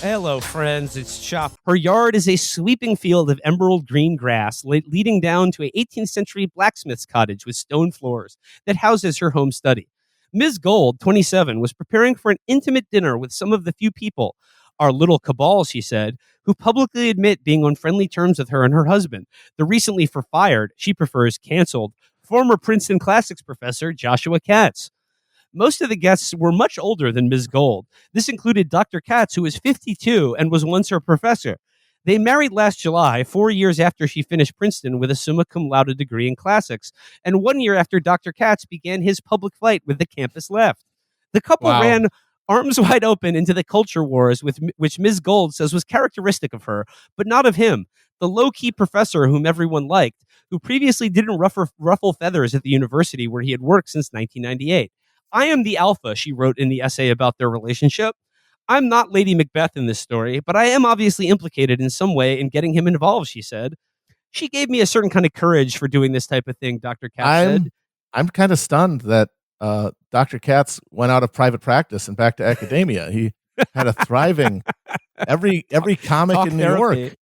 Hello, friends. It's Chapo. Her yard is a sweeping field of emerald green grass leading down to a 18th century blacksmith's cottage with stone floors that houses her home study. Ms. Gold, 27, was preparing for an intimate dinner with some of the few people, our little cabal, she said, who publicly admit being on friendly terms with her and her husband, the recently fired, she prefers canceled, former Princeton classics professor Joshua Katz. Most of the guests were much older than Ms. Gold. This included Dr. Katz, who was 52 and was once her professor. They married last July, 4 years after she finished Princeton with a summa cum laude degree in classics, and 1 year after Dr. Katz began his public flight with the campus left. The couple ran arms wide open into the culture wars, which Ms. Gold says was characteristic of her, but not of him, the low-key professor whom everyone liked, who previously didn't ruffle feathers at the university where he had worked since 1998. I am the alpha, she wrote in the essay about their relationship. I'm not Lady Macbeth in this story, but I am obviously implicated in some way in getting him involved, she said. She gave me a certain kind of courage for doing this type of thing, Dr. Katz said. I'm kind of stunned that Dr. Katz went out of private practice and back to academia. He had a thriving every comic Talk in New therapy. York.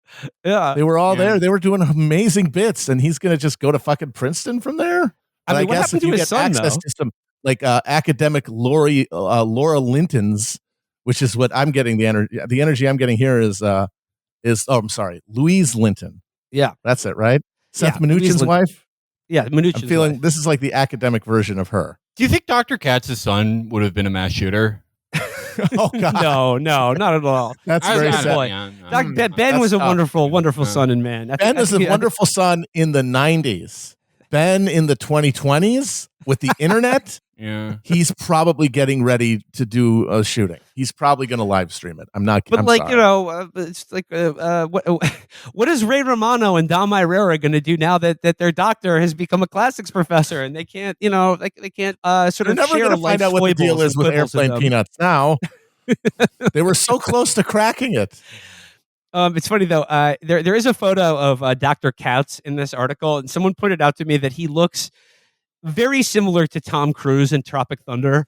Yeah. They were all there. They were doing amazing bits, and he's going to just go to fucking Princeton from there? I mean, what happened to his son, though? To some academic Laura Lintons, which is what I'm getting the energy I'm getting here is Louise Linton. Yeah, that's it, right? Seth Mnuchin's wife. Yeah, Mnuchin's I'm feeling wife. This is like the academic version of her. Do you think Dr. Katz's son would have been a mass shooter? Oh God, no, not at all. That's very sad. Ben was a wonderful son and man. Ben was a wonderful son in the 90s. Ben in the 2020s with the internet. Yeah, he's probably getting ready to do a shooting. He's probably going to live stream it. I'm not. But I'm like sorry. it's like what is Ray Romano and Dom Irera going to do now that their doctor has become a classics professor and they can't they can't sort of never share going to find out what the deal is with Airplane Peanuts now. They were so close to cracking it. It's funny though. There is a photo of Dr. Katz in this article, and someone pointed out to me that he looks very similar to Tom Cruise in Tropic Thunder.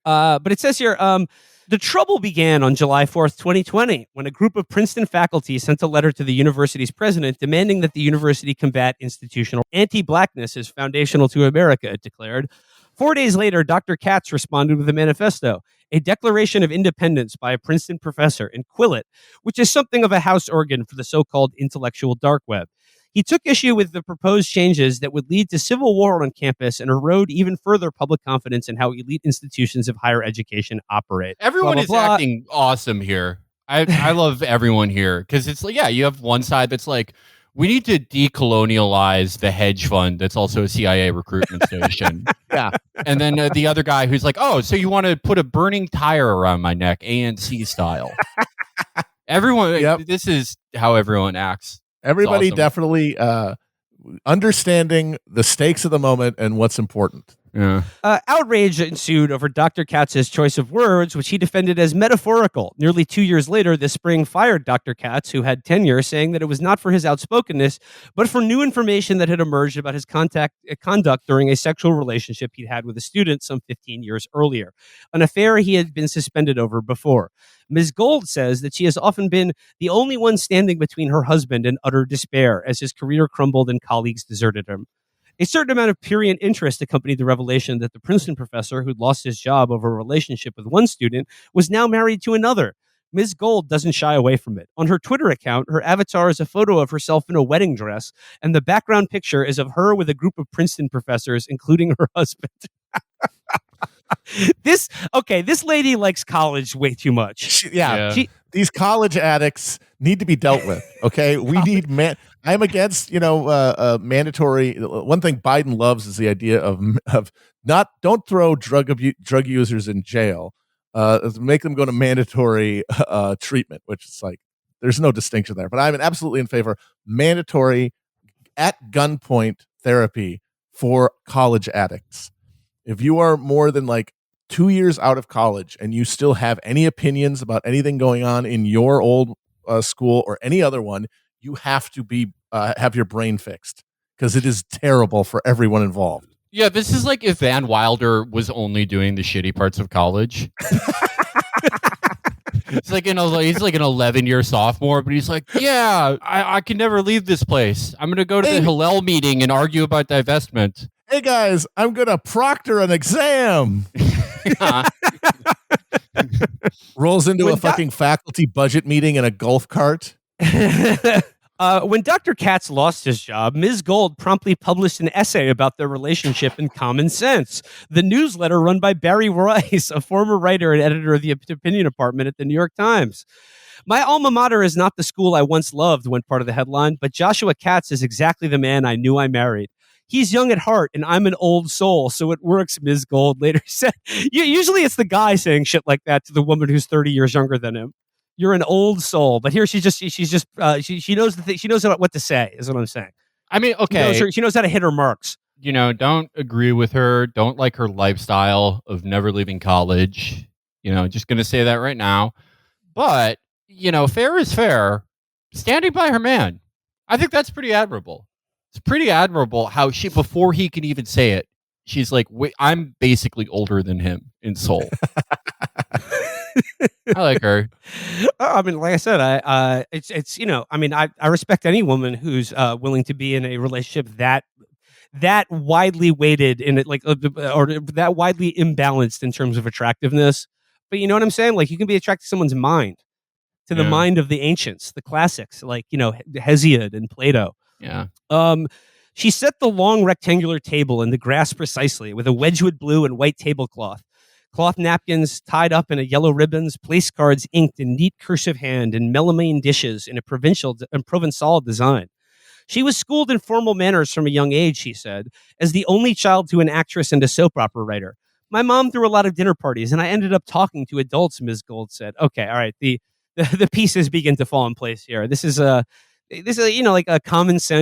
But it says here, the trouble began on July 4th, 2020, when a group of Princeton faculty sent a letter to the university's president demanding that the university combat institutional anti-blackness as foundational to America, it declared. 4 days later, Dr. Katz responded with a manifesto, a declaration of independence by a Princeton professor in Quillette, which is something of a house organ for the so-called intellectual dark web. He took issue with the proposed changes that would lead to civil war on campus and erode even further public confidence in how elite institutions of higher education operate. Everyone is acting awesome here. I love everyone here because it's like, you have one side that's like, we need to decolonialize the hedge fund that's also a CIA recruitment station. Yeah. And then the other guy who's like, oh, so you want to put a burning tire around my neck, ANC style. Everyone, this is how everyone acts. Everybody awesome. Definitely understanding the stakes of the moment and what's important. Yeah. Outrage ensued over Dr. Katz's choice of words, which he defended as metaphorical. Nearly 2 years later, this spring fired Dr. Katz, who had tenure, saying that it was not for his outspokenness, but for new information that had emerged about his conduct during a sexual relationship he'd had with a student some 15 years earlier, an affair he had been suspended over before. Ms. Gold says that she has often been the only one standing between her husband and utter despair as his career crumbled and colleagues deserted him. A certain amount of prurient interest accompanied the revelation that the Princeton professor who'd lost his job over a relationship with one student was now married to another. Ms. Gold doesn't shy away from it. On her Twitter account, her avatar is a photo of herself in a wedding dress, and the background picture is of her with a group of Princeton professors, including her husband. This lady likes college way too much. These college addicts need to be dealt with. Okay, we need I'm against mandatory. One thing Biden loves is the idea of don't throw drug users in jail. Make them go to mandatory treatment, which is like there's no distinction there. But I'm absolutely in favor mandatory at gunpoint therapy for college addicts. If you are more than 2 years out of college and you still have any opinions about anything going on in your old school or any other one, you have to be have your brain fixed because it is terrible for everyone involved. Yeah, this is like if Van Wilder was only doing the shitty parts of college. He's like an 11-year sophomore, but he's like, yeah, I can never leave this place. I'm gonna go to the Hillel meeting and argue about divestment. Hey guys, I'm gonna proctor an exam. Rolls into a fucking faculty budget meeting in a golf cart. When Dr. Katz lost his job, Ms. Gold promptly published an essay about their relationship in Common Sense, the newsletter run by Barry Rice, a former writer and editor of the opinion department at the New York Times. My alma mater is not the school I once loved, went part of the headline, but Joshua Katz is exactly the man I knew I married. He's young at heart, and I'm an old soul, so it works, Ms. Gold later said. Usually it's the guy saying shit like that to the woman who's 30 years younger than him. You're an old soul, but here she knows she knows what to say, is what I'm saying. I mean, okay, she knows how to hit her marks. Don't agree with her. Don't like her lifestyle of never leaving college. Just gonna say that right now. But fair is fair. Standing by her man, I think that's pretty admirable. It's pretty admirable how she, before he can even say it, she's like, "Wait, I'm basically older than him in soul." I like her. I mean, like I said, I respect any woman who's willing to be in a relationship that widely weighted in it, like, or that widely imbalanced in terms of attractiveness. But you know what I'm saying? Like, you can be attracted to someone's mind, to the mind of the ancients, the classics, like Hesiod and Plato. Yeah. She set the long rectangular table in the grass precisely, with a Wedgwood blue and white tablecloth. Cloth napkins tied up in yellow ribbons, place cards inked in neat cursive hand, and melamine dishes in a Provençal design. She was schooled in formal manners from a young age, she said, as the only child to an actress and a soap opera writer. My mom threw a lot of dinner parties, and I ended up talking to adults, Ms. Gold said. Okay, all right, the pieces begin to fall in place here. This is like a Common Sense